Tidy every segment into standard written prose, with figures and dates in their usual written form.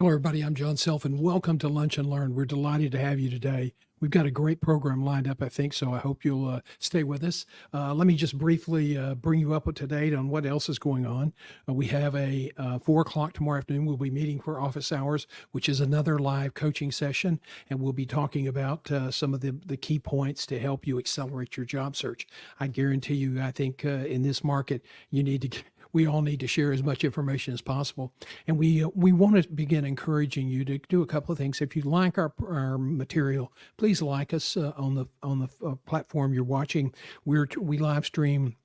Hello, everybody. I'm John Self, and welcome to Lunch and Learn. We're delighted to have you today. We've got a great program lined up, I think, so I hope you'll stay with us. Let me just briefly bring you up to date on what else is going on. We have a 4 o'clock tomorrow afternoon. We'll be meeting for office hours, which is another live coaching session, and we'll be talking about some of the key points to help you accelerate your job search. I guarantee you, I think in this market, we all need to share as much information as possible. And we want to begin encouraging you to do a couple of things. If you like our material, please like us on the platform you're watching. We live stream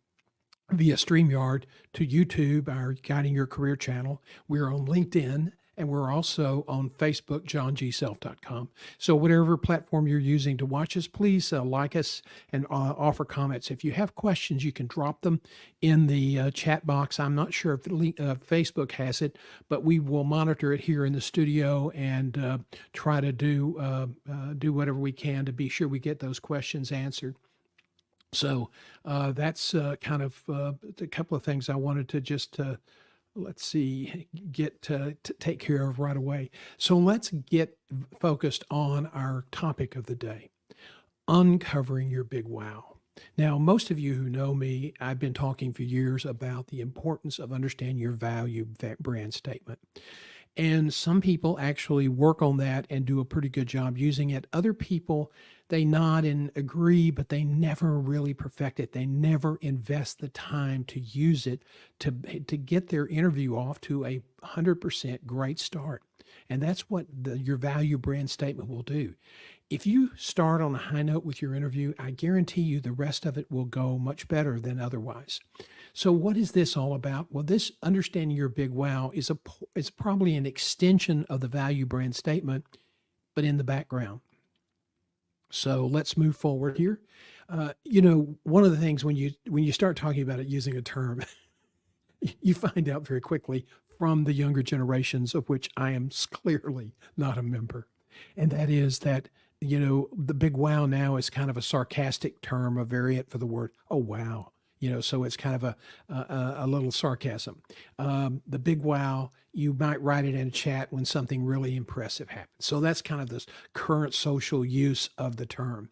via StreamYard to YouTube, our Guiding Your Career channel. We're on LinkedIn, and we're also on Facebook, johngself.com. So whatever platform you're using to watch us, please like us and offer comments. If you have questions, you can drop them in the chat box. I'm not sure if Facebook has it, but we will monitor it here in the studio and try to do whatever we can to be sure we get those questions answered. So that's kind of a couple of things I wanted to just get to take care of right away. So let's get focused on our topic of the day, uncovering your big wow. Now, most of you who know me, I've been talking for years about the importance of understanding your value brand statement. And some people actually work on that and do a pretty good job using it. Other people, they nod and agree, but they never really perfect it. They never invest the time to use it to get their interview off to a 100% great start. And that's what your value brand statement will do. If you start on a high note with your interview, I guarantee you the rest of it will go much better than otherwise. So what is this all about? Well, this understanding your big wow is probably an extension of the value brand statement, but in the background. So let's move forward here. One of the things when you start talking about it using a term, you find out very quickly from the younger generations, of which I am clearly not a member. And that is that, the big wow now is kind of a sarcastic term, a variant for the word, oh, wow. So it's kind of a little sarcasm. The big wow, you might write it in a chat when something really impressive happens. So that's kind of this current social use of the term.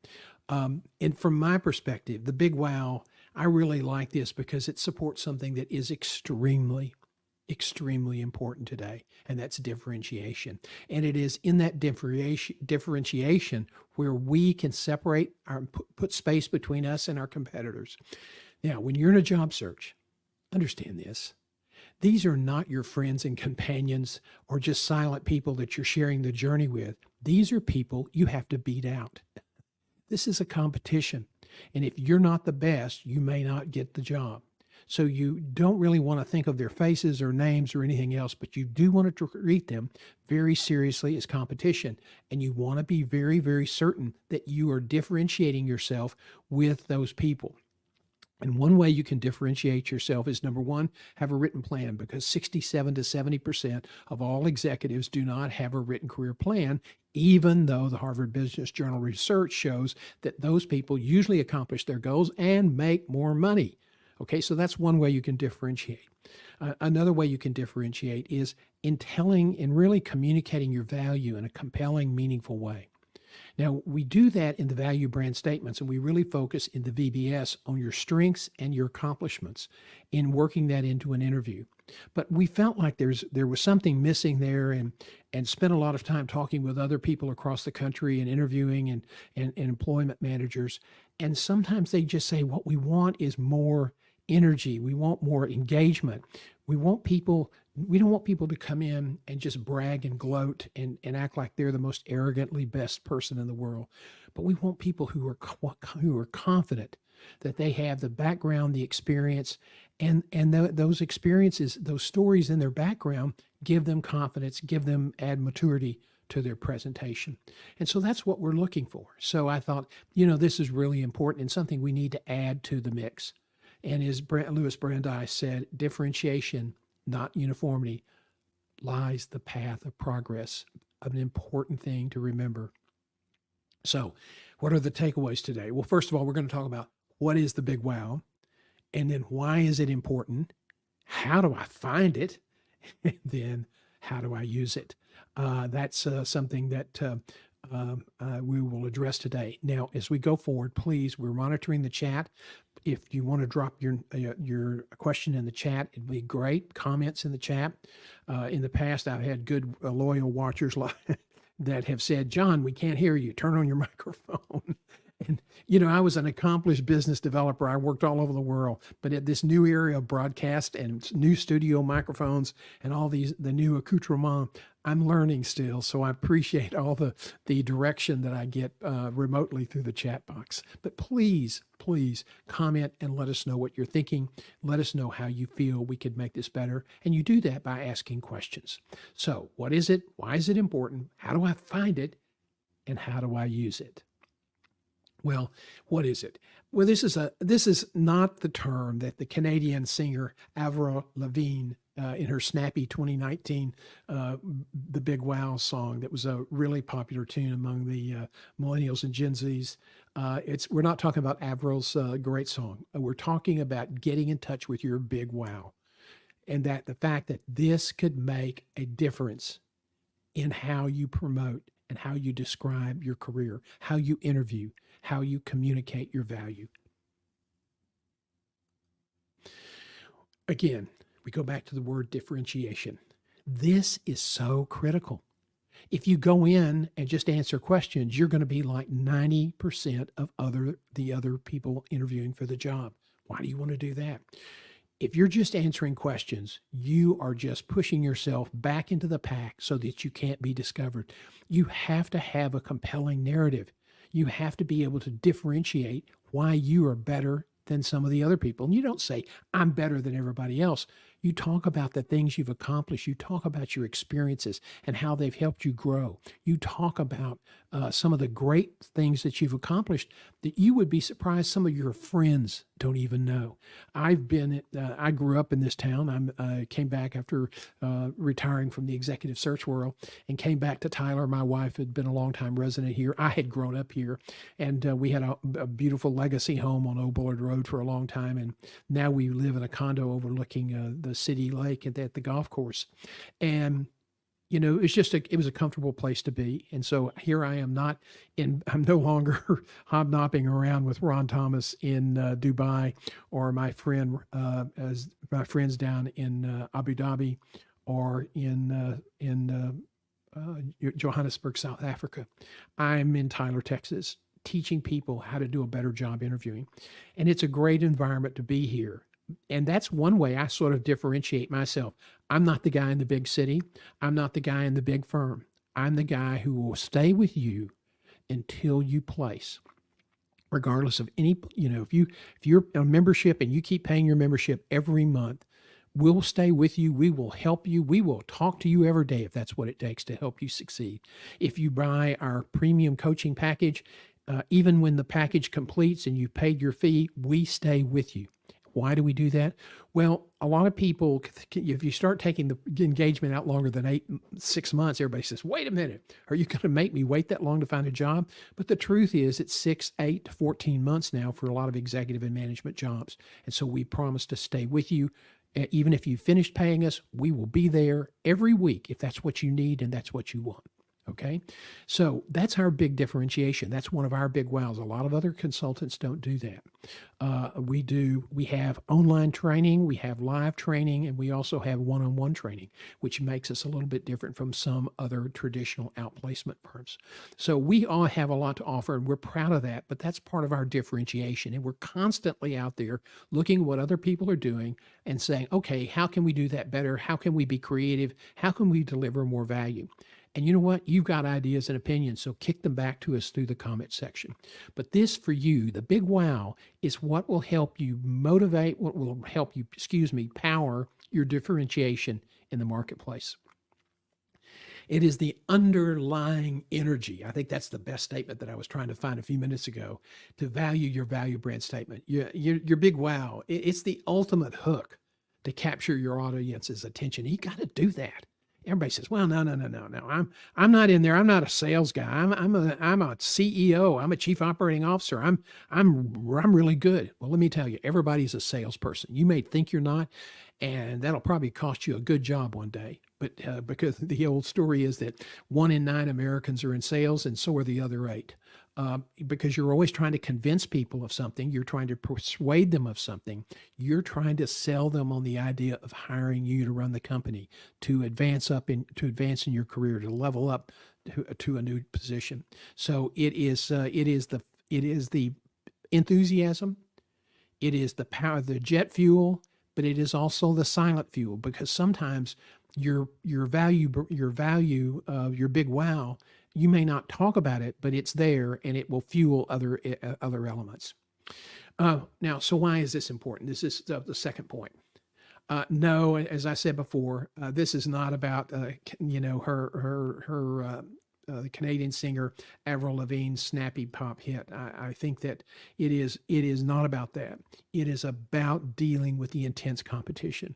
And from my perspective, the big wow, I really like this because it supports something that is extremely important today, and that's differentiation. And it is in that differentiation where we can separate put space between us and our competitors. Now, when you're in a job search, understand this. These are not your friends and companions or just silent people that you're sharing the journey with. These are people you have to beat out. This is a competition. And if you're not the best, you may not get the job. So you don't really want to think of their faces or names or anything else, but you do want to treat them very seriously as competition. And you want to be very, very certain that you are differentiating yourself with those people. And one way you can differentiate yourself is, number one, have a written plan, because 67 to 70% of all executives do not have a written career plan, even though the Harvard Business Journal research shows that those people usually accomplish their goals and make more money. Okay, so that's one way you can differentiate. Another way you can differentiate is in telling and really communicating your value in a compelling, meaningful way. Now, we do that in the value brand statements, and we really focus in the VBS on your strengths and your accomplishments in working that into an interview. But we felt like there was something missing there, and spent a lot of time talking with other people across the country and interviewing and employment managers. And sometimes they just say, what we want is more energy. We want more engagement. We don't want people to come in and just brag and gloat and act like they're the most arrogantly best person in the world. But we want people who are confident that they have the background, the experience, and those experiences, those stories in their background give them confidence, add maturity to their presentation. And so that's what we're looking for. So I thought, this is really important and something we need to add to the mix. And as Louis Brandeis said, differentiation, not uniformity, lies the path of progress, an important thing to remember. So what are the takeaways today? Well, first of all, we're going to talk about what is the big wow, and then why is it important? How do I find it? And then How do I use it? That's something that we will address today. Now, as we go forward, please, we're monitoring the chat. If you want to drop your question in the chat, it'd be great. Comments in the chat. In the past, I've had good loyal watchers that have said, "John, we can't hear you. Turn on your microphone." And I was an accomplished business developer. I worked all over the world, but at this new area of broadcast and new studio microphones and all the new accoutrements, I'm learning still. So I appreciate all the direction that I get remotely through the chat box. But please, please comment and let us know what you're thinking. Let us know how you feel we could make this better. And you do that by asking questions. So what is it? Why is it important? How do I find it? And how do I use it? Well, what is it? Well, this is not the term that the Canadian singer Avril Lavigne in her snappy 2019 The Big Wow song that was a really popular tune among the millennials and Gen Zs. We're not talking about Avril's great song. We're talking about getting in touch with your big wow, and that the fact that this could make a difference in how you promote and how you describe your career, how you interview, how you communicate your value. Again, we go back to the word differentiation. This is so critical. If you go in and just answer questions, you're going to be like 90% of the other people interviewing for the job. Why do you want to do that? If you're just answering questions, you are just pushing yourself back into the pack so that you can't be discovered. You have to have a compelling narrative. You have to be able to differentiate why you are better than some of the other people. And you don't say, I'm better than everybody else. You talk about the things you've accomplished. You talk about your experiences and how they've helped you grow. You talk about some of the great things that you've accomplished that you would be surprised some of your friends don't even know. I grew up in this town. I came back after retiring from the executive search world and came back to Tyler. My wife had been a longtime resident here. I had grown up here, and we had a beautiful legacy home on Old Bullard Road for a long time. And now we live in a condo overlooking the city lake at the golf course. And it was a comfortable place to be. And so here I am I'm no longer hobnobbing around with Ron Thomas in Dubai, or my friends down in Abu Dhabi, or in Johannesburg, South Africa. I'm in Tyler, Texas, teaching people how to do a better job interviewing. And it's a great environment to be here. And that's one way I sort of differentiate myself. I'm not the guy in the big city. I'm not the guy in the big firm. I'm the guy who will stay with you until you place, regardless of any, if you're a membership and you keep paying your membership every month, we'll stay with you. We will help you. We will talk to you every day if that's what it takes to help you succeed. If you buy our premium coaching package, even when the package completes and you paid your fee, we stay with you. Why do we do that? Well, a lot of people, if you start taking the engagement out longer than 6 months, everybody says, wait a minute, are you going to make me wait that long to find a job? But the truth is it's 6, 8 to 14 months now for a lot of executive and management jobs. And so we promise to stay with you. Even if you finished paying us, we will be there every week if that's what you need and that's what you want. Okay. So that's our big differentiation. That's one of our big wows. A lot of other consultants don't do that. We have online training, we have live training, and we also have one-on-one training, which makes us a little bit different from some other traditional outplacement firms. So we all have a lot to offer, and we're proud of that, but that's part of our differentiation. And we're constantly out there looking at what other people are doing and saying, okay, how can we do that better? How can we be creative? How can we deliver more value? And you know what? You've got ideas and opinions, so kick them back to us through the comment section. But this for you, the big wow, is what will help you motivate, what will help you, power your differentiation in the marketplace. It is the underlying energy. I think that's the best statement that I was trying to find a few minutes ago, to value your value brand statement. Your big wow, it's the ultimate hook to capture your audience's attention. You got to do that. Everybody says, "Well, no, no, no, no, no. I'm not in there. I'm not a sales guy. I'm a CEO. I'm a chief operating officer. I'm really good." Well, let me tell you, everybody's a salesperson. You may think you're not, and that'll probably cost you a good job one day. But because the old story is that 1 in 9 Americans are in sales, and so are the other 8. Because you're always trying to convince people of something, you're trying to persuade them of something, you're trying to sell them on the idea of hiring you to run the company, to advance in your career, to level up to a new position. So it is the enthusiasm, it is the power of the jet fuel, but it is also the silent fuel, because sometimes your big wow, you may not talk about it, but it's there and it will fuel other elements. Now, so why is this important? This is the second point. No, as I said before, this is not about the Canadian singer Avril Lavigne's snappy pop hit. I think that it is not about that. It is about dealing with the intense competition.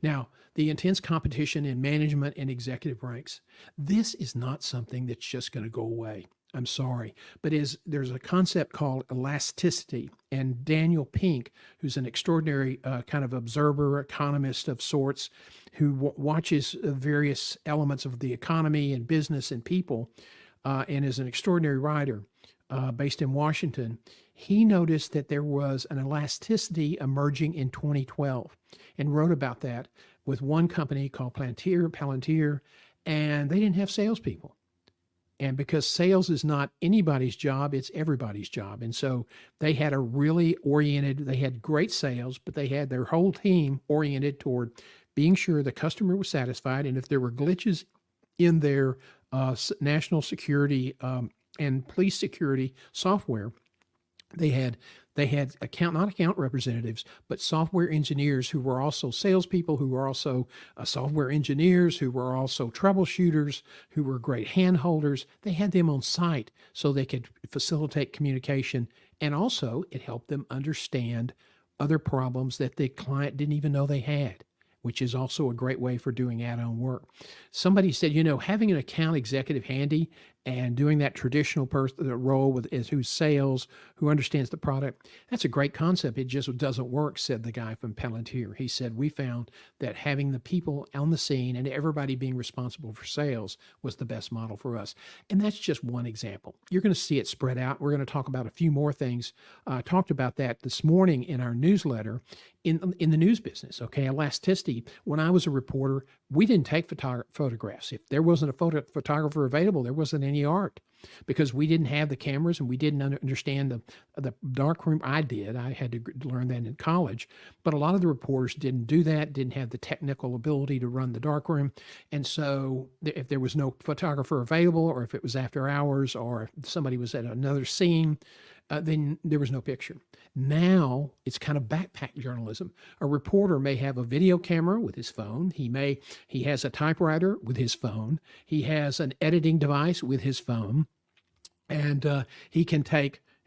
Now, the intense competition in management and executive ranks, this is not something that's just going to go away. I'm sorry, but there's a concept called elasticity, and Daniel Pink, who's an extraordinary kind of observer, economist of sorts, who watches various elements of the economy and business and people, and is an extraordinary writer based in Washington. He noticed that there was an elasticity emerging in 2012 and wrote about that with one company called Palantir, and they didn't have salespeople. And because sales is not anybody's job, it's everybody's job. And so they had they had great sales, but they had their whole team oriented toward being sure the customer was satisfied. And if there were glitches in their national security and police security software, they had not account representatives, but software engineers who were also salespeople, who were also software engineers, who were also troubleshooters, who were great handholders. They had them on site so they could facilitate communication, and also it helped them understand other problems that the client didn't even know they had, which is also a great way for doing add-on work. Somebody said, having an account executive handy and doing that traditional role who's sales, who understands the product, that's a great concept. It just doesn't work, said the guy from Palantir. He said, we found that having the people on the scene and everybody being responsible for sales was the best model for us. And that's just one example. You're going to see it spread out. We're going to talk about a few more things. I talked about that this morning in our newsletter in the news business. Okay, elasticity. When I was a reporter, we didn't take photographs. If there wasn't a photographer available, there wasn't any art, because we didn't have the cameras and we didn't understand the darkroom. I did. I had to learn that in college, but a lot of the reporters didn't do that, didn't have the technical ability to run the darkroom. And so if there was no photographer available, or if it was after hours, or if somebody was at another scene, then there was no picture. Now it's kind of backpack journalism. A reporter may have a video camera with his phone. He has a typewriter with his phone. He has an editing device with his phone, and he can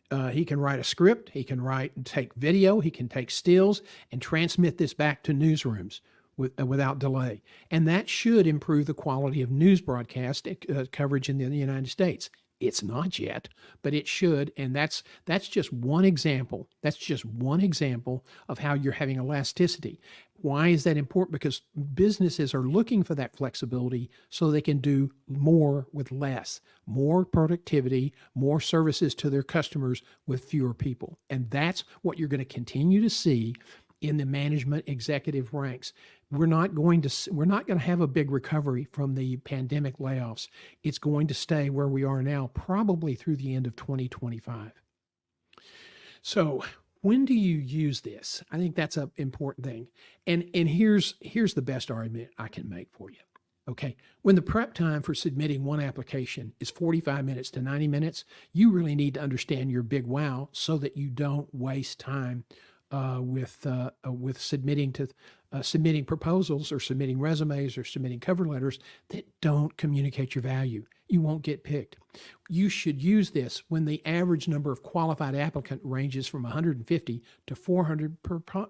write a script. He can take video. He can take stills and transmit this back to newsrooms without delay. And that should improve the quality of news broadcast coverage in the United States. It's not yet, but it should. And that's just one example. That's just one example of how you're having elasticity. Why is that important? Because businesses are looking for that flexibility so they can do more with less, more productivity, more services to their customers with fewer people. And that's what you're going to continue to see in the management executive ranks. We're not going to have a big recovery from the pandemic layoffs. It's going to stay where we are now, probably through the end of 2025. So when do you use this? I think that's an important thing. And here's the best argument I can make for you. Okay, when the prep time for submitting one application is 45 minutes to 90 minutes, you really need to understand your big wow so that you don't waste time with submitting proposals, or submitting resumes, or submitting cover letters that don't communicate your value. You won't get picked. You should use this when the average number of qualified applicant ranges from 150 to 400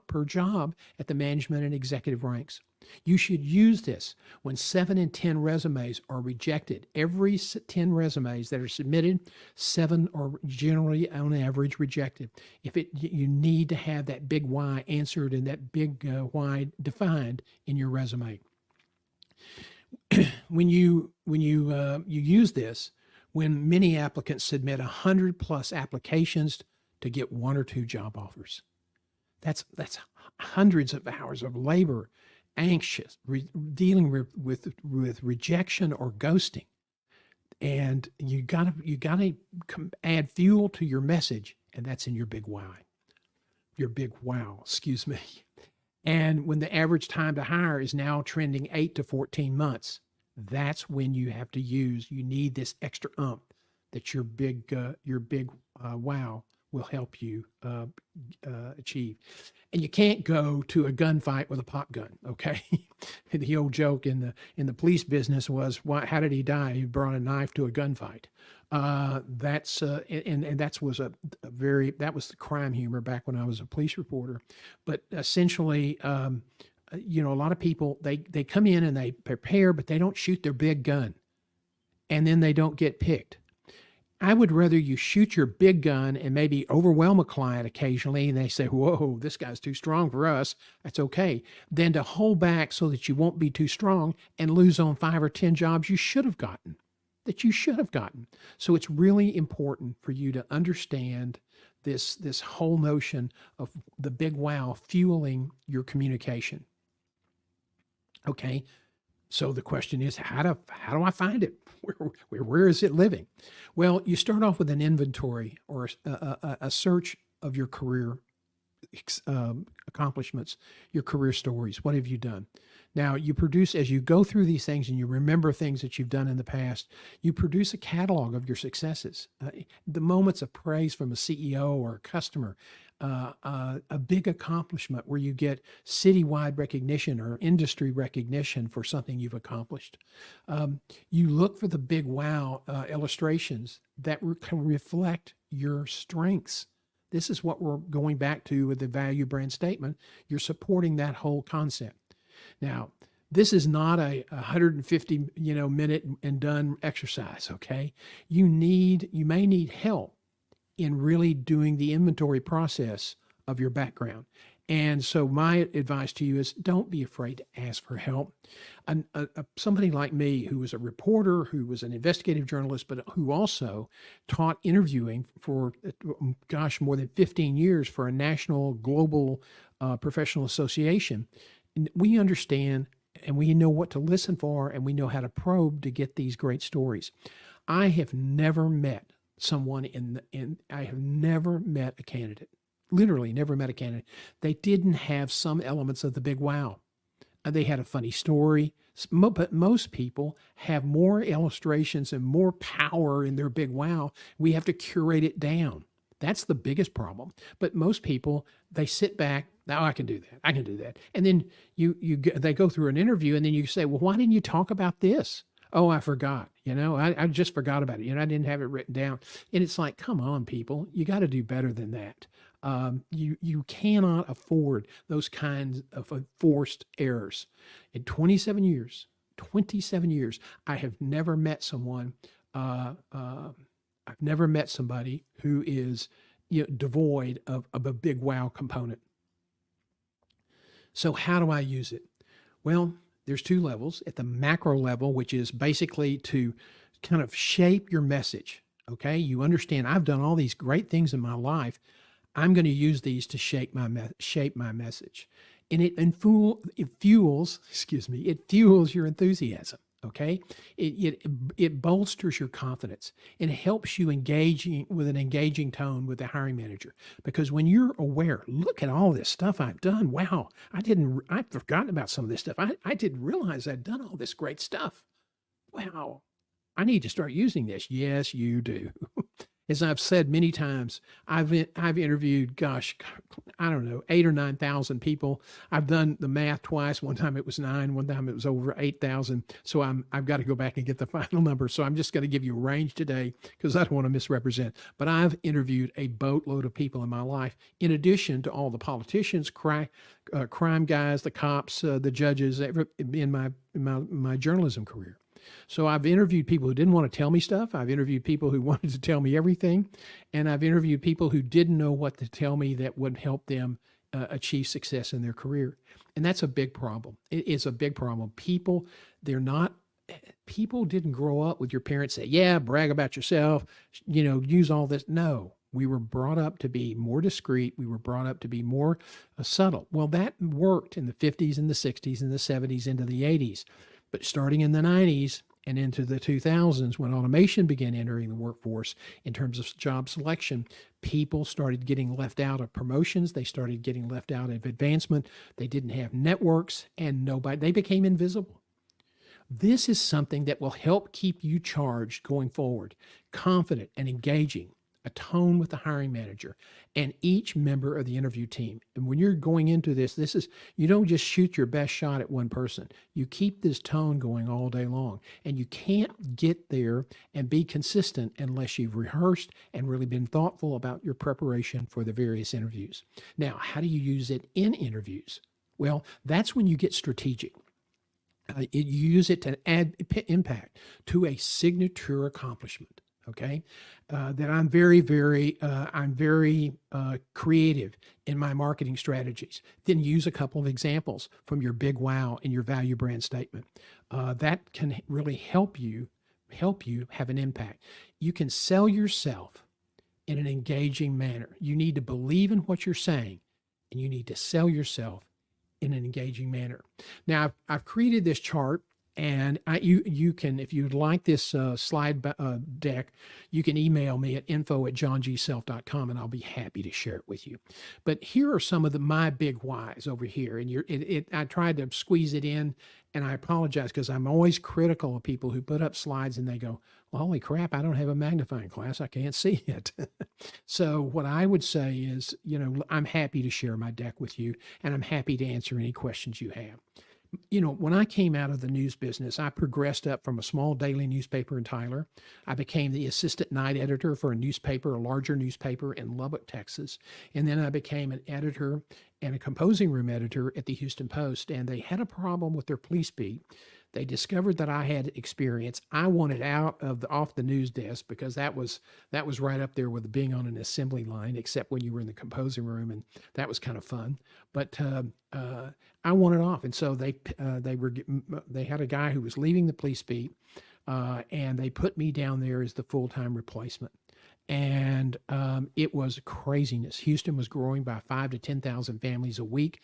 per job at the management and executive ranks. You should use this when 7 in 10 resumes are rejected. Every 10 resumes that are submitted, 7 are generally on average rejected. You need to have that big why answered and that big why defined in your resume. When you use this, when many applicants submit 100 plus applications to get 1 or 2 job offers, that's hundreds of hours of labor, anxious, dealing with rejection or ghosting, and you gotta add fuel to your message, and that's in your big why. Your big wow, excuse me. And when the average time to hire is now trending 8 to 14 months, that's when you need this extra that your big wow will help you achieve. And you can't go to a gunfight with a pop gun, okay? The old joke in the police business was, how did he die? He brought a knife to a gunfight. That was that was the crime humor back when I was a police reporter. But essentially, a lot of people, they come in and they prepare, but they don't shoot their big gun, and then they don't get picked. I would rather you shoot your big gun and maybe overwhelm a client occasionally, and they say, whoa, this guy's too strong for us. That's okay. Than to hold back so that you won't be too strong and lose on 5 or 10 jobs you should have gotten. So it's really important for you to understand this whole notion of the big wow fueling your communication. Okay. So the question is, how do I find it? Where is it living? Well, you start off with an inventory or a search of your career accomplishments, your career stories. What have you done? Now, you produce, as you go through these things and you remember things that you've done in the past, you produce a catalog of your successes, the moments of praise from a CEO or a customer, a big accomplishment where you get citywide recognition or industry recognition for something you've accomplished. You look for the big wow illustrations that can reflect your strengths. This is what we're going back to with the value brand statement. You're supporting that whole concept. Now, this is not a 150 minute and done exercise, okay? You may need help in really doing the inventory process of your background. And so my advice to you is don't be afraid to ask for help. Somebody like me who was a reporter, who was an investigative journalist, but who also taught interviewing for, more than 15 years for a national global professional association, we understand and we know what to listen for and we know how to probe to get these great stories. I have never met someone I have never met a candidate, literally never met a candidate. They didn't have some elements of the big wow. They had a funny story, but most people have more illustrations and more power in their big wow. We have to curate it down. That's the biggest problem. But most people, they sit back. Now I can do that. I can do that. And then they go through an interview, and then you say, well, why didn't you talk about this? Oh, I forgot. I just forgot about it. I didn't have it written down. And it's like, come on, people, you got to do better than that. You cannot afford those kinds of forced errors. In 27 years, I have never met someone. I've never met somebody who is devoid of a big wow component. So how do I use it? Well, there's 2 levels. At the macro level, which is basically to kind of shape your message. Okay, you understand I've done all these great things in my life. I'm going to use these to shape my message, and it fuels your enthusiasm. Okay, it bolsters your confidence and helps you engaging with an engaging tone with the hiring manager. Because when you're aware, look at all this stuff I've done. Wow, I'd forgotten about some of this stuff. I didn't realize I'd done all this great stuff. Wow, I need to start using this. Yes, you do. As I've said many times, I've interviewed, gosh, I don't know, 8 or 9,000 people. I've done the math twice. One time it was nine. One time it was over 8,000. So I've got to go back and get the final number. So I'm just going to give you a range today because I don't want to misrepresent. But I've interviewed a boatload of people in my life, in addition to all the politicians, crime guys, the cops, the judges, in my journalism career. So I've interviewed people who didn't want to tell me stuff. I've interviewed people who wanted to tell me everything. And I've interviewed people who didn't know what to tell me that would help them achieve success in their career. And that's a big problem. It is a big problem. People didn't grow up with your parents say, yeah, brag about yourself, use all this. No, we were brought up to be more discreet. We were brought up to be more subtle. Well, that worked in the 50s and the 60s and the 70s into the 80s. But starting in the 90s and into the 2000s, when automation began entering the workforce in terms of job selection, people started getting left out of promotions. They started getting left out of advancement. They didn't have networks, and they became invisible. This is something that will help keep you charged going forward, confident and engaging, a tone with the hiring manager and each member of the interview team. And when you're going into this is, you don't just shoot your best shot at one person. You keep this tone going all day long. And you can't get there and be consistent unless you've rehearsed and really been thoughtful about your preparation for the various interviews. Now, how do you use it in interviews? Well, that's when you get strategic. You use it to add impact to a signature accomplishment. Okay, that I'm very creative in my marketing strategies. Then use a couple of examples from your big wow and your value brand statement. That can really help you have an impact. You can sell yourself in an engaging manner. You need to believe in what you're saying, and you need to sell yourself in an engaging manner. Now, I've created this chart. And you can, if you'd like this slide deck, you can email me at info@johngself.com and I'll be happy to share it with you. But here are some of my big whys over here. And I tried to squeeze it in, and I apologize because I'm always critical of people who put up slides and they go, well, holy crap, I don't have a magnifying glass. I can't see it. So what I would say is, I'm happy to share my deck with you, and I'm happy to answer any questions you have. When I came out of the news business, I progressed up from a small daily newspaper in Tyler. I became the assistant night editor for a larger newspaper in Lubbock, Texas. And then I became an editor and a composing room editor at the Houston Post. And they had a problem with their police beat. They discovered that I had experience. I wanted off the news desk because that was right up there with being on an assembly line, except when you were in the composing room, and that was kind of fun. But I wanted off, and so they had a guy who was leaving the police beat, and they put me down there as the full-time replacement. And it was craziness. Houston was growing by 5,000 to 10,000 families a week.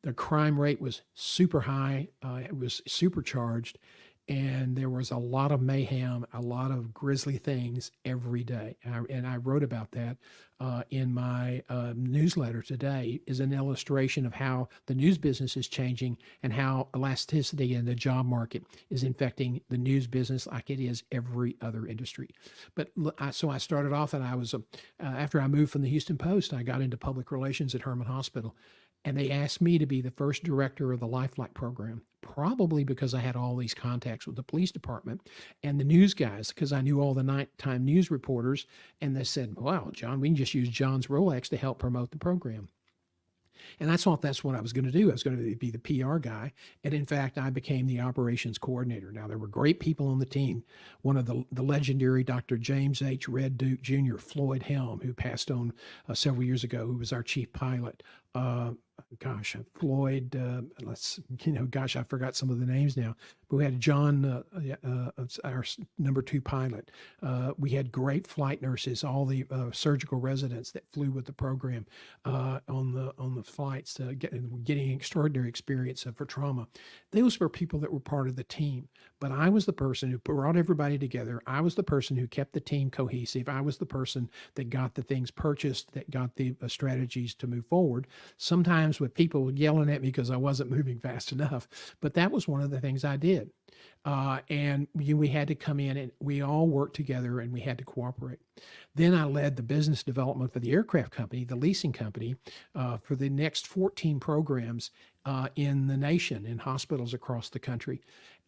The crime rate was super high. It was supercharged. And there was a lot of mayhem, a lot of grisly things every day. And I wrote about that in my newsletter today, is an illustration of how the news business is changing and how elasticity in the job market is infecting the news business like it is every other industry. But so I started off, and I was, after I moved from the Houston Post, I got into public relations at Herman Hospital. And they asked me to be the first director of the Lifelike program, probably because I had all these contacts with the police department and the news guys, because I knew all the nighttime news reporters. And they said, wow, John, we can just use John's Rolex to help promote the program. And I thought that's what I was going to do. I was going to be the PR guy. And in fact, I became the operations coordinator. Now, there were great people on the team. One of the legendary Dr. James H. Red Duke Jr., Floyd Helm, who passed on several years ago, who was our chief pilot. Floyd, I forgot some of the names now. But we had John, our number 2 pilot. We had great flight nurses, all the surgical residents that flew with the program on the flights, getting extraordinary experience for trauma. Those were people that were part of the team. But I was the person who brought everybody together. I was the person who kept the team cohesive. I was the person that got the things purchased, that got the strategies to move forward. Sometimes sometimes with people yelling at me because I wasn't moving fast enough. But that was one of the things I did. And we had to come in and we all worked together and we had to cooperate. Then I led the business development for the aircraft company, the leasing company, for the next 14 programs in the nation in hospitals across the country.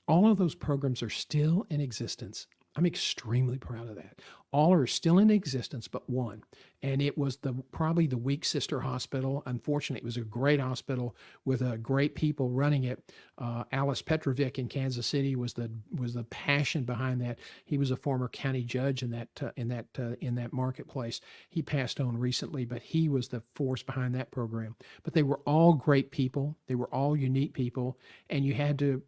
All of those programs are still in existence. I'm extremely proud of that. All are still in existence but one. And it was probably the weak sister hospital. Unfortunately, it was a great hospital with great people running it. Alice Petrovic in Kansas City was the passion behind that. He was a former county judge in that marketplace. He passed on recently, but he was the force behind that program. But they were all great people. They were all unique people, and you had to,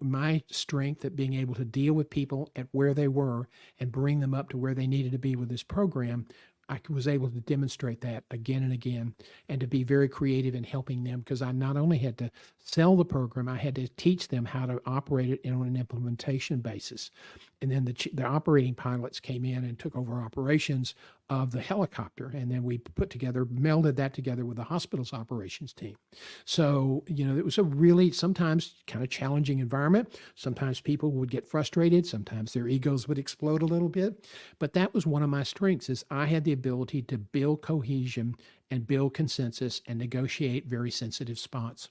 my strength at being able to deal with people at where they were and bring them up to where they needed to be with this program. I was able to demonstrate that again and again, and to be very creative in helping them, because I not only had to sell the program, I had to teach them how to operate it on an implementation basis. And then the operating pilots came in and took over operations of the helicopter, and then we melded that together with the hospital's operations team. So, it was a really sometimes kind of challenging environment. Sometimes people would get frustrated. Sometimes their egos would explode a little bit. But that was one of my strengths, is I had the ability to build cohesion and build consensus and negotiate very sensitive spots.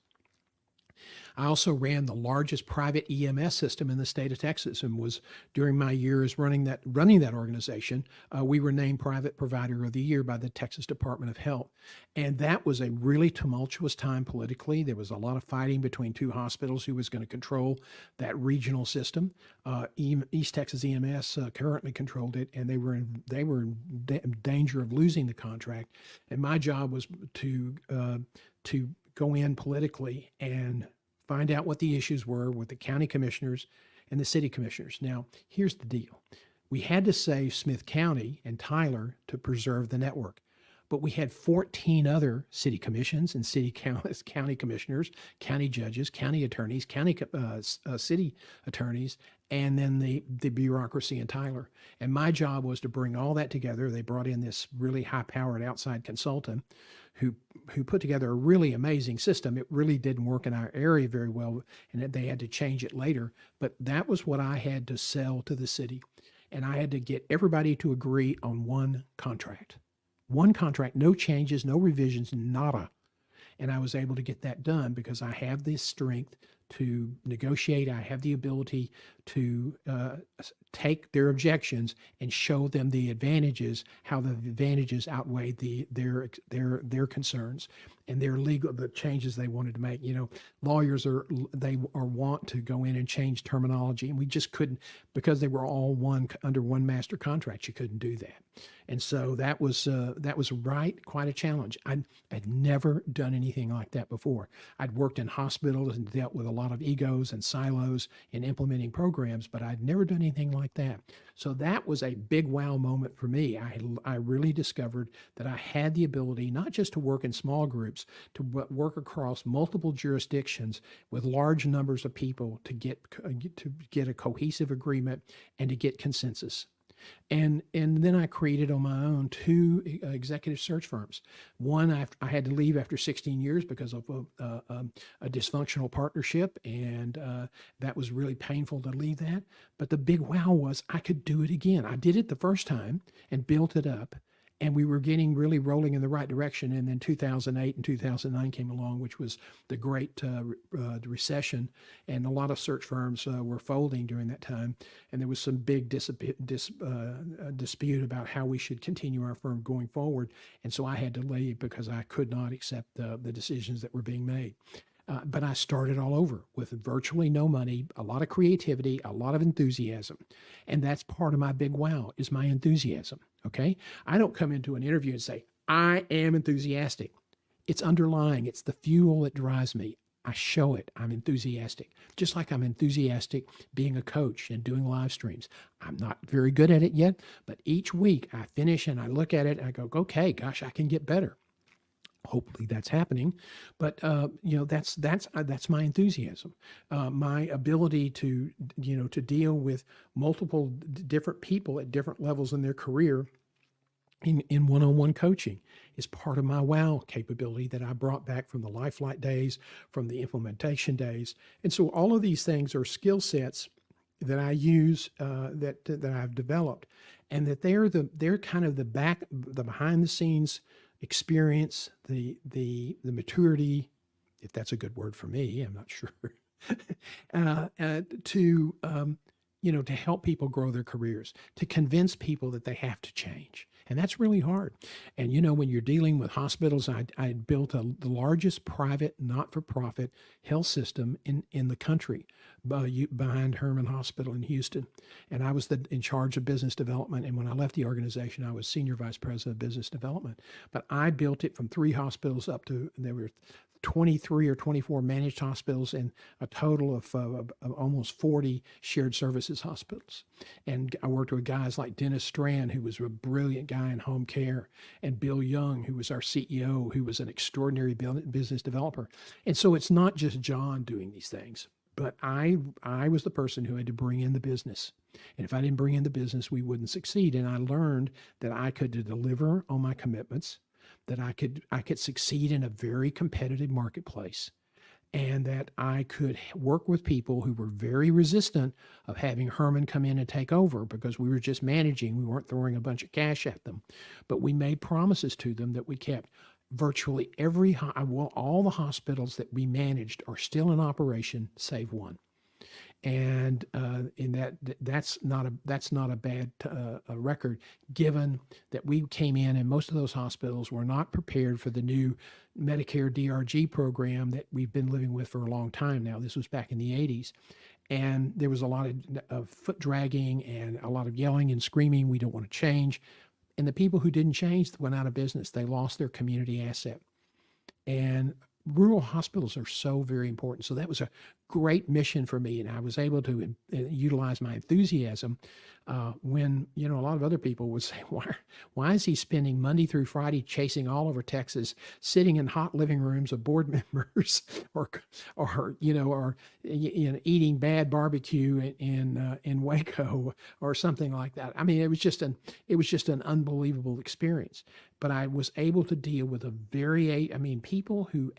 I also ran the largest private EMS system in the state of Texas, and was, during my years running that organization, we were named Private Provider of the Year by the Texas Department of Health. And that was a really tumultuous time politically. There was a lot of fighting between two hospitals who was going to control that regional system. East Texas EMS currently controlled it, and they were in danger of losing the contract. And my job was to go in politically and find out what the issues were with the county commissioners and the city commissioners. Now, here's the deal. We had to save Smith County and Tyler to preserve the network, but we had 14 other city commissions and county commissioners, county judges, county attorneys, city attorneys, and then the bureaucracy in Tyler. And my job was to bring all that together. They brought in this really high-powered outside consultant who put together a really amazing system. It really didn't work in our area very well, and they had to change it later. But that was what I had to sell to the city. And I had to get everybody to agree on one contract. One contract, no changes, no revisions, nada. And I was able to get that done because I have this strength to negotiate. I have the ability to take their objections and show them the advantages, how the advantages outweigh their concerns and the changes they wanted to make. Lawyers are want to go in and change terminology, and we just couldn't, because they were all under one master contract. You couldn't do that. And so that was quite a challenge. I'd never done anything like that before. I'd worked in hospitals and dealt with a lot of egos and silos in implementing programs, but I'd never done anything like that. So that was a big wow moment for me. I really discovered that I had the ability not just to work in small groups, to work across multiple jurisdictions with large numbers of people to get a cohesive agreement and to get consensus. And then I created on my own two executive search firms. One, I had to leave after 16 years because of a dysfunctional partnership, and that was really painful to leave that. But the big wow was I could do it again. I did it the first time and built it up, and we were getting really rolling in the right direction. And then 2008 and 2009 came along, which was the great recession, and a lot of search firms were folding during that time. And there was some big dispute about how we should continue our firm going forward. And so I had to leave because I could not accept the decisions that were being made. But I started all over with virtually no money, a lot of creativity, a lot of enthusiasm. And that's part of my big wow, is my enthusiasm. Okay. I don't come into an interview and say, I am enthusiastic. It's underlying. It's the fuel that drives me. I show it. I'm enthusiastic. Just like I'm enthusiastic being a coach and doing live streams. I'm not very good at it yet, but each week I finish and I look at it and I go, okay, gosh, I can get better. Hopefully that's happening, but that's my enthusiasm, my ability to deal with multiple different people at different levels in their career in one-on-one coaching is part of my wow capability that I brought back from the Lifelight days, from the implementation days. And so all of these things are skill sets that I use, that I've developed, and that they're kind of the behind the scenes experience, the maturity, if that's a good word for me, I'm not sure, to to help people grow their careers, to convince people that they have to change. And that's really hard. And when you're dealing with hospitals, I built the largest private, not-for-profit health system in the country, behind Herman Hospital in Houston. And I was in charge of business development. And when I left the organization, I was senior vice president of business development. But I built it from 3 hospitals up to, there were 23 or 24 managed hospitals and a total of almost 40 shared services hospitals. And I worked with guys like Dennis Strand, who was a brilliant guy in home care, and Bill Young, who was our CEO, who was an extraordinary business developer. And so it's not just John doing these things, but I was the person who had to bring in the business. And if I didn't bring in the business, we wouldn't succeed. And I learned that I could deliver on my commitments, that I could succeed in a very competitive marketplace, and that I could work with people who were very resistant of having Herman come in and take over, because we were just managing. We weren't throwing a bunch of cash at them, but we made promises to them that we kept. Virtually all the hospitals that we managed are still in operation, save one. And that's not a bad record, given that we came in and most of those hospitals were not prepared for the new Medicare DRG program that we've been living with for a long time now. This was back in the 80s. And there was a lot of foot dragging and a lot of yelling and screaming, we don't want to change. And the people who didn't change went out of business. They lost their community asset. And rural hospitals are so very important. So that was a great mission for me. And I was able to utilize my enthusiasm when, a lot of other people would say, why is he spending Monday through Friday chasing all over Texas, sitting in hot living rooms of board members or eating bad barbecue in Waco or something like that. I mean, it was just an unbelievable experience. But I was able to deal with people who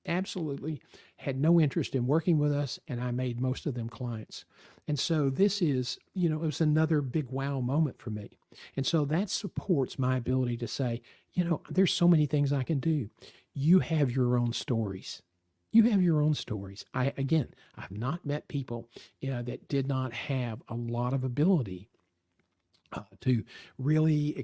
absolutely had no interest in working with us, and I made most of them clients. And so this is, it was another big wow moment for me. And so that supports my ability to say, there's so many things I can do. You have your own stories. You have your own stories. I've not met people that did not have a lot of ability to really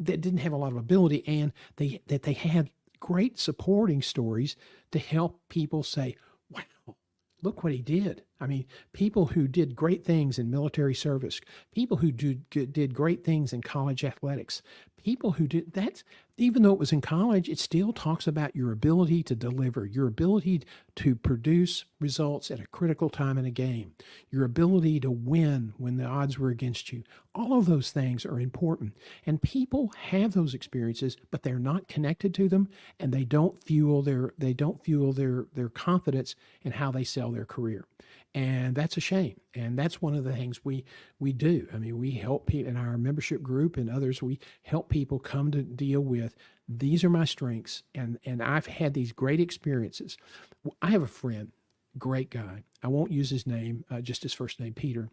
that didn't have a lot of ability, and that they had great supporting stories to help people say, wow, look what he did. I mean, people who did great things in military service, people who did great things in college athletics, people who did that, even though it was in college, it still talks about your ability to deliver, your ability to produce results at a critical time in a game, your ability to win when the odds were against you. All of those things are important. And people have those experiences, but they're not connected to them, and they don't fuel their confidence in how they sell their career. And that's a shame. And that's one of the things we do. I mean, we help people in our membership group and others, we help people come to deal with, these are my strengths. And I've had these great experiences. I have a friend, great guy. I won't use his name, just his first name, Peter.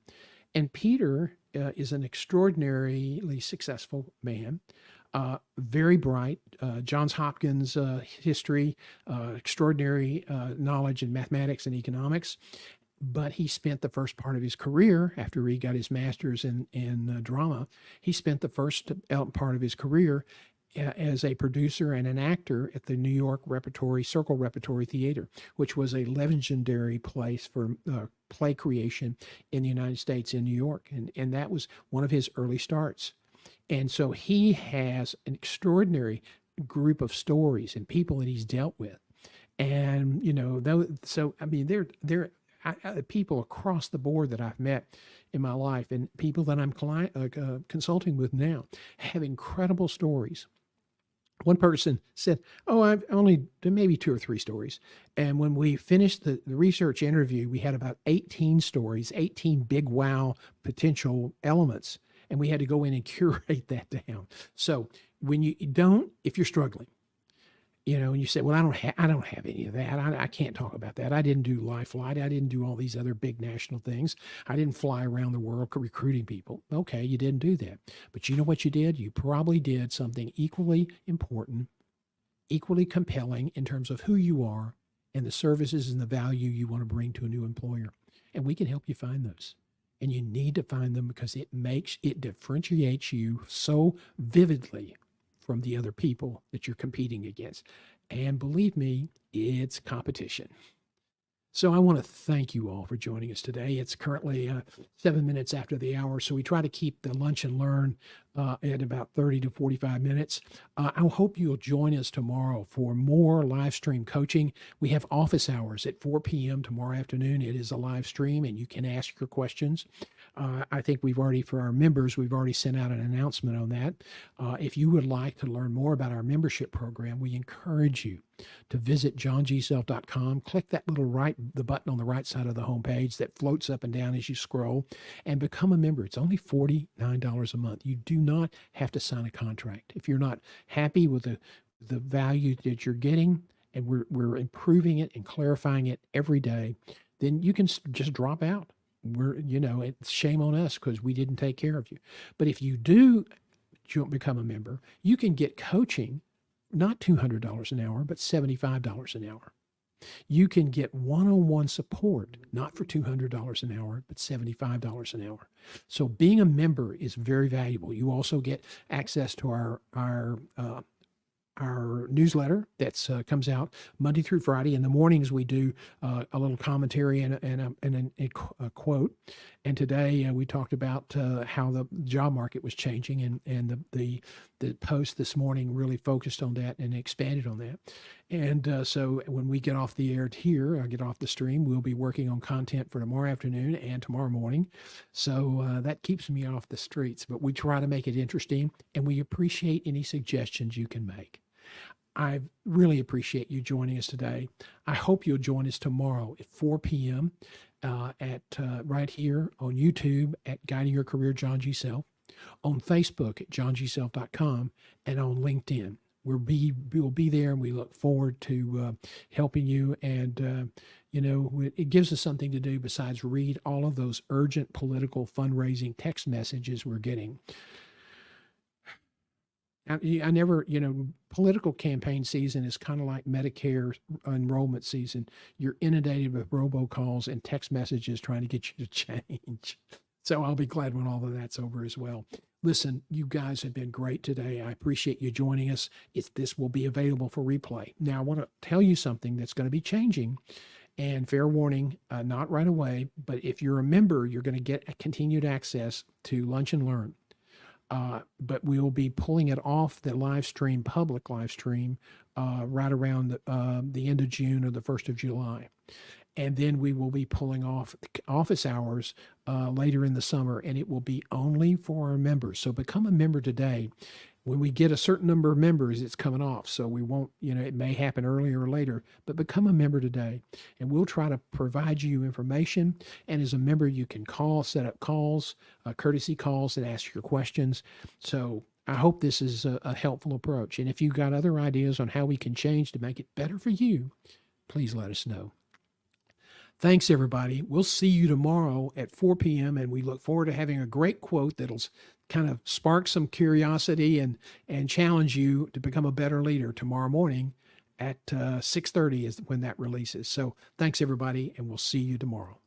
And Peter is an extraordinarily successful man. Very bright, Johns Hopkins history, extraordinary knowledge in mathematics and economics. But he spent the first part of his career, after he got his master's in drama, he spent the first part of his career as a producer and an actor at the New York Circle Repertory Theater, which was a legendary place for play creation in the United States, in New York. And that was one of his early starts. And so he has an extraordinary group of stories and people that he's dealt with. And, they're people across the board that I've met in my life, and people that I'm consulting with now, have incredible stories. One person said, I've only done maybe 2 or 3 stories. And when we finished the research interview, we had about 18 stories, 18 big wow potential elements. and we had to go in and curate that down. So when you don't, if you're struggling, and you say, "Well, I don't have any of that. I can't talk about that. I didn't do Life Flight. I didn't do all these other big national things. I didn't fly around the world recruiting people." Okay, you didn't do that, but you know what you did? You probably did something equally important, equally compelling in terms of who you are and the services and the value you want to bring to a new employer. And we can help you find those. And you need to find them because it differentiates you so vividly from the other people that you're competing against. And believe me, it's competition. So I want to thank you all for joining us today. It's currently 7 minutes after the hour, so we try to keep the lunch and learn at about 30 to 45 minutes. I hope you'll join us tomorrow for more live stream coaching. We have office hours at 4 p.m. tomorrow afternoon. It is a live stream, and you can ask your questions. I think for our members, we've already sent out an announcement on that. If you would like to learn more about our membership program, we encourage you to visit johngself.com. Click the button on the right side of the homepage that floats up and down as you scroll, and become a member. It's only $49 a month. You do not have to sign a contract. If you're not happy with the value that you're getting, and we're improving it and clarifying it every day, then you can just drop out. It's shame on us because we didn't take care of you. But if you do become a member, you can get coaching, not $200 an hour, but $75 an hour. You can get one-on-one support, not for $200 an hour, but $75 an hour. So being a member is very valuable. You also get access to our newsletter that comes out Monday through Friday. In the mornings, we do a little commentary and a quote. And today we talked about how the job market was changing, and the post this morning really focused on that and expanded on that. And so when we get off the air here, I get off the stream, we'll be working on content for tomorrow afternoon and tomorrow morning. So that keeps me off the streets, but we try to make it interesting, and we appreciate any suggestions you can make. I really appreciate you joining us today. I hope you'll join us tomorrow at 4 p.m. Right here on YouTube at Guiding Your Career, John G. Self, on Facebook at johngself.com, and on LinkedIn. We'll be there, and we look forward to helping you. And it gives us something to do besides read all of those urgent political fundraising text messages we're getting. I never, political campaign season is kind of like Medicare enrollment season. You're inundated with robocalls and text messages trying to get you to change. So I'll be glad when all of that's over as well. Listen, you guys have been great today. I appreciate you joining us. This will be available for replay. Now, I want to tell you something that's going to be changing. And fair warning, not right away, but if you're a member, you're going to get continued access to Lunch and Learn. But we'll be pulling it off the public live stream, right around the end of June or the 1st of July. And then we will be pulling off office hours later in the summer, and it will be only for our members. So become a member today. When we get a certain number of members, it's coming off. So we won't, it may happen earlier or later, but become a member today. And we'll try to provide you information. And as a member, you can set up calls, courtesy calls, and ask your questions. So I hope this is a helpful approach. And if you've got other ideas on how we can change to make it better for you, please let us know. Thanks, everybody. We'll see you tomorrow at 4 p.m., and we look forward to having a great quote that'll kind of spark some curiosity and challenge you to become a better leader tomorrow morning at 6:30 is when that releases. So thanks, everybody, and we'll see you tomorrow.